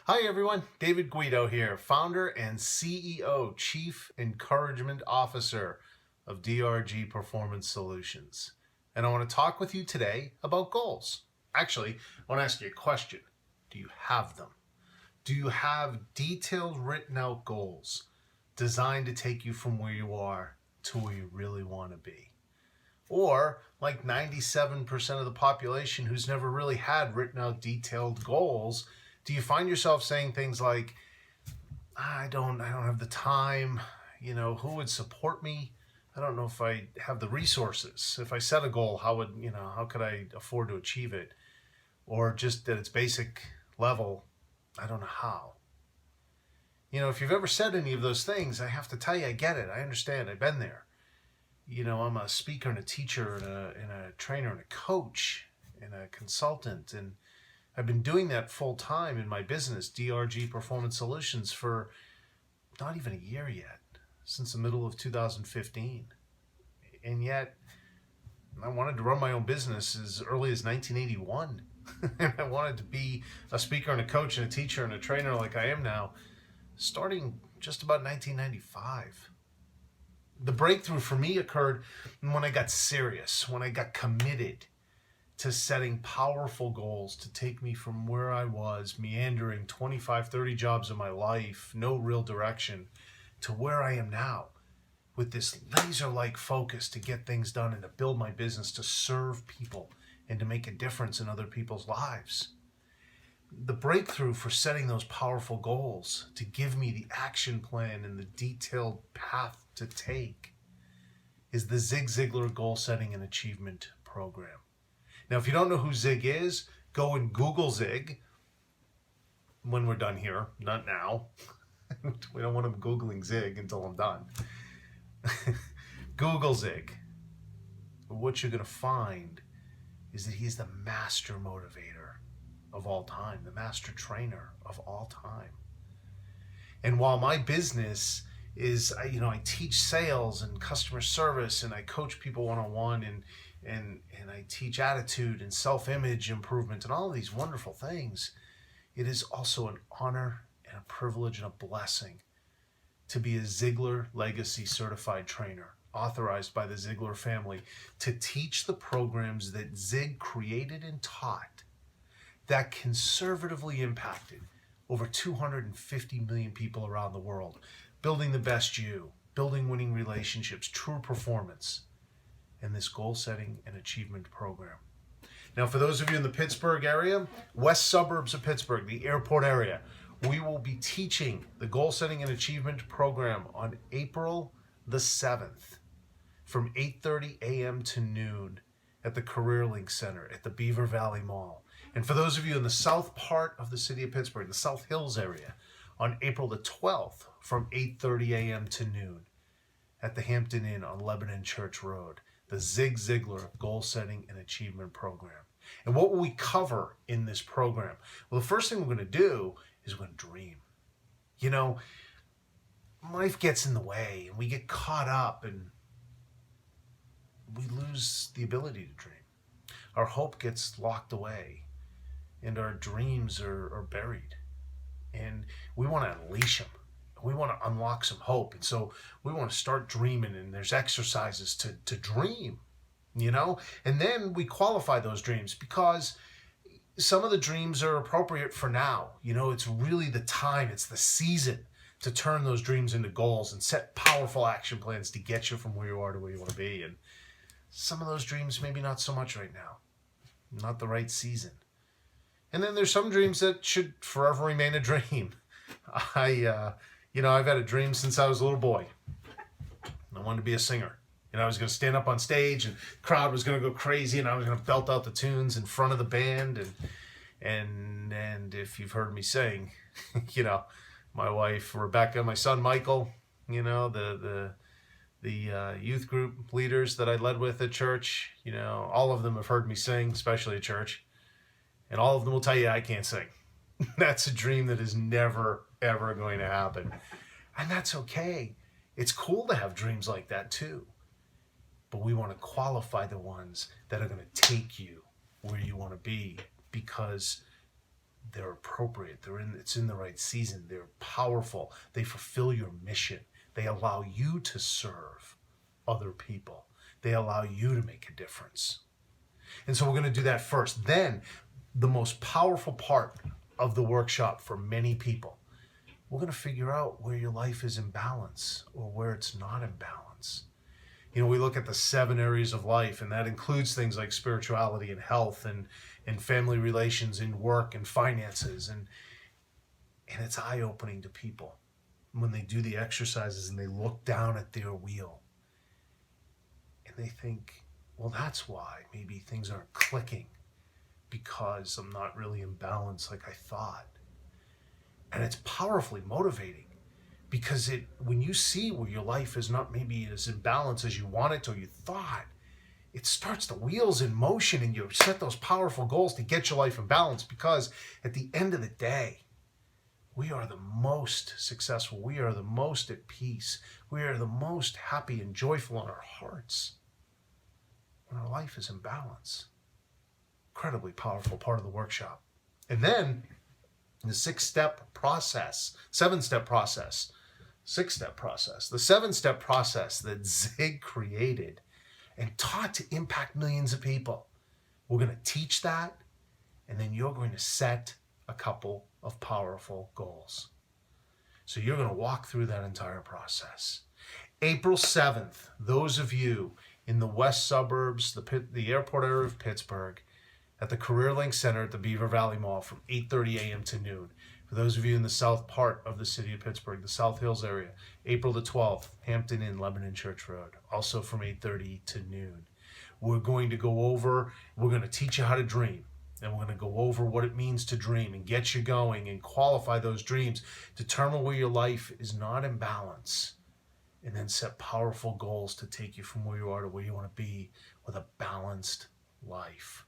Hi everyone, David Guido here, founder and CEO, Chief Encouragement Officer of DRG Performance Solutions. And I want to talk with you today about goals. Actually, I want to ask you a question. Do you have them? Do you have detailed written out goals designed to take you from where you are to where you really want to be? Or like 97% of the population who's never really had written out detailed goals, do you find yourself saying things like, I don't have the time, who would support me? I don't know if I have the resources. If I set a goal, how could I afford to achieve it? Or just at its basic level, I don't know how. If you've ever said any of those things, I have to tell you, I get it. I understand. I've been there. I'm a speaker and a teacher and a trainer and a coach and a consultant, and I've been doing that full time in my business, DRG Performance Solutions, for not even a year yet, since the middle of 2015. And yet, I wanted to run my own business as early as 1981. And I wanted to be a speaker and a coach and a teacher and a trainer like I am now, starting just about 1995. The breakthrough for me occurred when I got serious, when I got committed to setting powerful goals to take me from where I was, meandering 25, 30 jobs in my life, no real direction, to where I am now, with this laser-like focus to get things done and to build my business, to serve people and to make a difference in other people's lives. The breakthrough for setting those powerful goals, to give me the action plan and the detailed path to take, is the Ziglar Goal Setting and Achievement Program. Now, if you don't know who Zig is, go and Google Zig when we're done here, not now. We don't want them Googling Zig until I'm done. Google Zig. What you're going to find is that he's the master motivator of all time, the master trainer of all time. And while my business is, I teach sales and customer service, and I coach people one-on-one, and I teach attitude and self-image improvement and all of these wonderful things, it is also an honor and a privilege and a blessing to be a Ziglar Legacy Certified Trainer, authorized by the Ziglar family, to teach the programs that Zig created and taught that conservatively impacted over 250 million people around the world, building the best you, building winning relationships, true performance, and this goal setting and achievement program. Now, for those of you in the Pittsburgh area, west suburbs of Pittsburgh, the airport area, we will be teaching the goal setting and achievement program on April the 7th from 8:30 a.m. to noon at the CareerLink Center at the Beaver Valley Mall. And for those of you in the south part of the city of Pittsburgh, the South Hills area, on April the 12th from 8:30 a.m. to noon at the Hampton Inn on Lebanon Church Road, the Zig Ziglar Goal Setting and Achievement Program. And what will we cover in this program? Well, the first thing we're going to do is we're going to dream. Life gets in the way, and we get caught up, and we lose the ability to dream. Our hope gets locked away, and our dreams are buried. And we want to unleash them. We want to unlock some hope. And so we want to start dreaming, and there's exercises to dream, And then we qualify those dreams, because some of the dreams are appropriate for now. It's really the time, it's the season to turn those dreams into goals and set powerful action plans to get you from where you are to where you want to be. And some of those dreams, maybe not so much right now, not the right season. And then there's some dreams that should forever remain a dream. I've had a dream since I was a little boy. I wanted to be a singer. I was going to stand up on stage, and the crowd was going to go crazy, and I was going to belt out the tunes in front of the band. And if you've heard me sing, my wife Rebecca, my son Michael, the youth group leaders that I led with at church, all of them have heard me sing, especially at church. And all of them will tell you I can't sing. That's a dream that is never, ever going to happen. And that's okay. It's cool to have dreams like that too. But we want to qualify the ones that are going to take you where you want to be, because they're appropriate. It's in the right season. They're powerful. They fulfill your mission. They allow you to serve other people. They allow you to make a difference. And so we're going to do that first. Then the most powerful part of the workshop for many people, we're going to figure out where your life is in balance or where it's not in balance. You know, we look at the 7 areas of life, and that includes things like spirituality and health and family relations and work and finances. And it's eye-opening to people when they do the exercises and they look down at their wheel and they think, well, that's why maybe things aren't clicking, because I'm not really in balance like I thought. And it's powerfully motivating, because when you see where your life is not maybe as in balance as you want it or you thought, it starts the wheels in motion, and you set those powerful goals to get your life in balance. Because at the end of the day, we are the most successful. We are the most at peace. We are the most happy and joyful in our hearts when our life is in balance. Incredibly powerful part of the workshop. And then the 6-step process, 7-step process, 6-step process, the 7-step process that Zig created and taught to impact millions of people. We're going to teach that, and then you're going to set a couple of powerful goals. So you're going to walk through that entire process. April 7th, those of you in the west suburbs, the airport area of Pittsburgh, at the Career Link Center at the Beaver Valley Mall from 8:30 a.m. to noon. For those of you in the south part of the city of Pittsburgh, the South Hills area, April the 12th, Hampton Inn, Lebanon Church Road, also from 8:30 to noon. We're going to teach you how to dream, and we're going to go over what it means to dream and get you going and qualify those dreams, determine where your life is not in balance, and then set powerful goals to take you from where you are to where you want to be with a balanced life.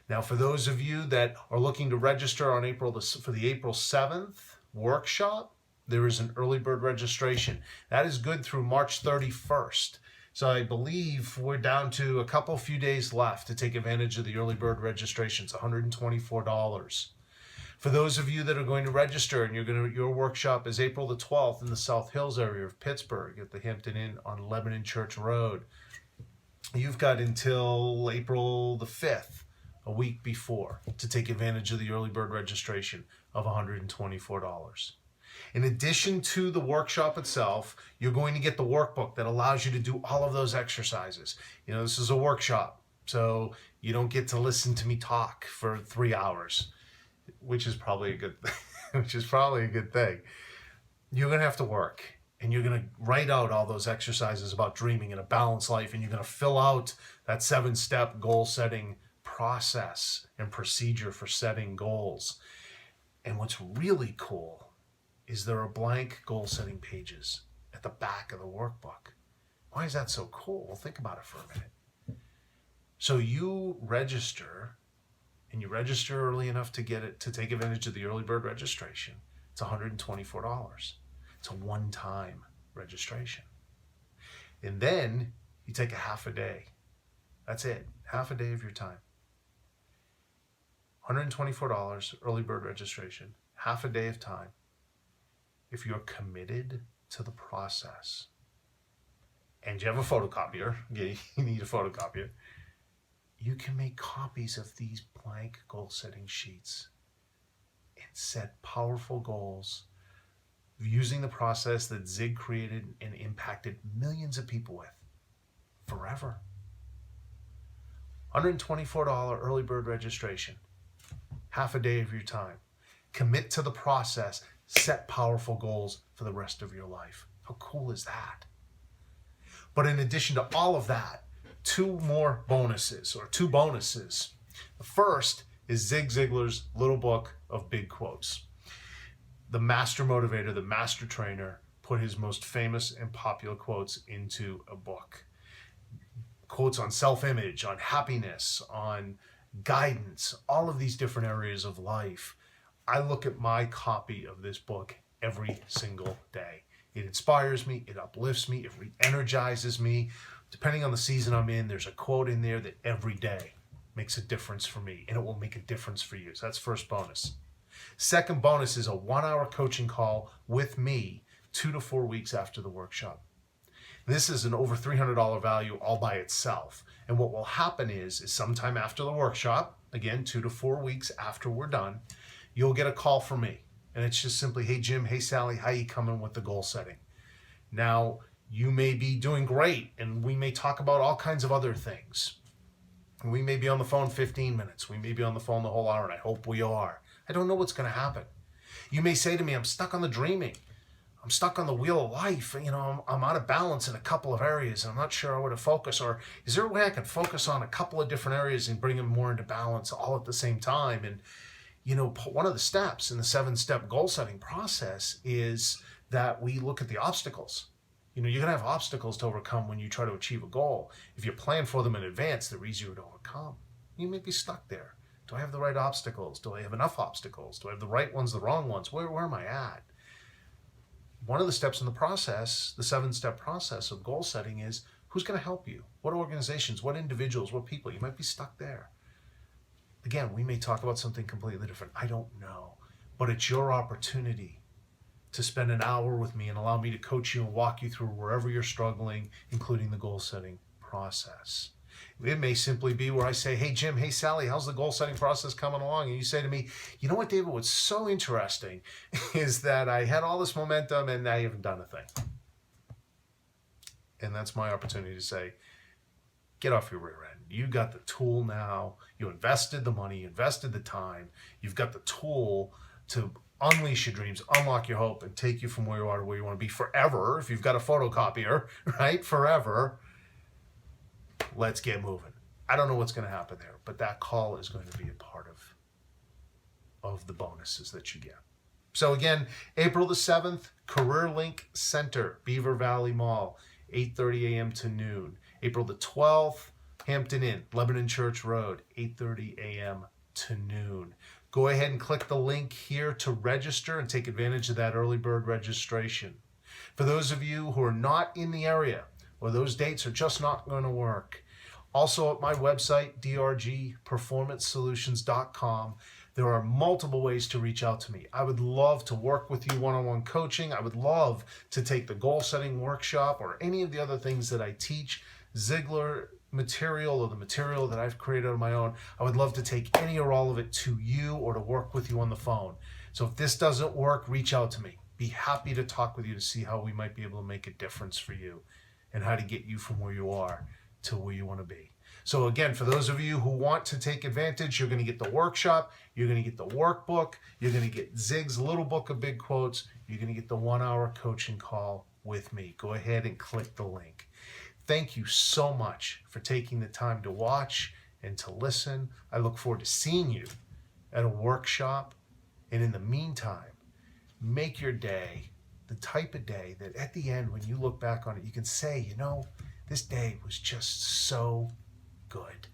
Now, for those of you that are looking to register for the April 7th workshop, there is an early bird registration. That is good through March 31st. So I believe we're down to a few days left to take advantage of the early bird registration. It's $124. For those of you that are going to register and your workshop is April the 12th in the South Hills area of Pittsburgh at the Hampton Inn on Lebanon Church Road, you've got until April the 5th, a week before, to take advantage of the early bird registration of $124. In addition to the workshop itself, you're going to get the workbook that allows you to do all of those exercises. You know, this is a workshop, so you don't get to listen to me talk for 3 hours, which is probably a good thing. You're going to have to work, and you're going to write out all those exercises about dreaming and a balanced life, and you're going to fill out that 7-step goal setting process and procedure for setting goals. And what's really cool is there are blank goal setting pages at the back of the workbook. Why is that so cool? Well, think about it for a minute. So you register, and you register early enough to take advantage of the early bird registration. It's $124. It's a one-time registration. And then you take a half a day. That's it, half a day of your time. $124, early bird registration, half a day of time. If you're committed to the process, and you have a photocopier, you need a photocopier, you can make copies of these blank goal-setting sheets and set powerful goals using the process that Zig created and impacted millions of people with forever. $124 early bird registration, half a day of your time. Commit to the process, set powerful goals for the rest of your life. How cool is that? But in addition to all of that, two bonuses. The first is Zig Ziglar's little book of big quotes. The master motivator, the master trainer, put his most famous and popular quotes into a book. Quotes on self-image, on happiness, on guidance, all of these different areas of life. I look at my copy of this book every single day. It inspires me, it uplifts me, it re-energizes me. Depending on the season I'm in, there's a quote in there that every day makes a difference for me, and it will make a difference for you. So that's first bonus. Second bonus is a 1-hour coaching call with me 2 to 4 weeks after the workshop. This is an over $300 value all by itself. And what will happen is sometime after the workshop, again, 2 to 4 weeks after we're done, you'll get a call from me. And it's just simply, hey, Jim, hey, Sally, how you coming with the goal setting? Now, you may be doing great, and we may talk about all kinds of other things. We may be on the phone 15 minutes. We may be on the phone the whole hour, and I hope we are. I don't know what's going to happen. You may say to me, I'm stuck on the dreaming. I'm stuck on the wheel of life. You know, I'm out of balance in a couple of areas, and I'm not sure where to focus. Or is there a way I can focus on a couple of different areas and bring them more into balance all at the same time? And, you know, one of the steps in the 7-step goal setting process is that we look at the obstacles. You know, you're going to have obstacles to overcome when you try to achieve a goal. If you plan for them in advance, they're easier to overcome. You may be stuck there. Do I have the right obstacles? Do I have enough obstacles? Do I have the right ones, the wrong ones? Where am I at? One of the steps in the process, the 7-step process of goal setting, is who's going to help you? What organizations, what individuals, what people? You might be stuck there. Again, we may talk about something completely different. I don't know. But it's your opportunity to spend an hour with me and allow me to coach you and walk you through wherever you're struggling, including the goal setting process. It may simply be where I say, hey, Jim, hey, Sally, how's the goal setting process coming along? And you say to me, you know what, David, what's so interesting is that I had all this momentum and I haven't done a thing. And that's my opportunity to say, get off your rear end. You got the tool now. You invested the money, you invested the time. You've got the tool to unleash your dreams, unlock your hope, and take you from where you are to where you want to be forever. If you've got a photocopier, right? Forever. Let's get moving. I don't know what's going to happen there, but that call is going to be a part of the bonuses that you get. So again, April the 7th, Career Link Center, Beaver Valley Mall, 8:30 a.m. to noon. April the 12th, Hampton Inn, Lebanon Church Road, 8:30 a.m. to noon. Go ahead and click the link here to register and take advantage of that early bird registration. For those of you who are not in the area, or those dates are just not going to work, also at my website, drgperformancesolutions.com, there are multiple ways to reach out to me. I would love to work with you one-on-one coaching. I would love to take the goal setting workshop or any of the other things that I teach, Ziglar material or the material that I've created on my own. I would love to take any or all of it to you or to work with you on the phone. So if this doesn't work, reach out to me. Be happy to talk with you to see how we might be able to make a difference for you and how to get you from where you are to where you want to be. So again, for those of you who want to take advantage, you're going to get the workshop, you're going to get the workbook, you're going to get Zig's little book of big quotes, you're going to get the 1-hour coaching call with me. Go ahead and click the link. Thank you so much for taking the time to watch and to listen. I look forward to seeing you at a workshop. And in the meantime, make your day the type of day that at the end, when you look back on it, you can say, you know, this day was just so good.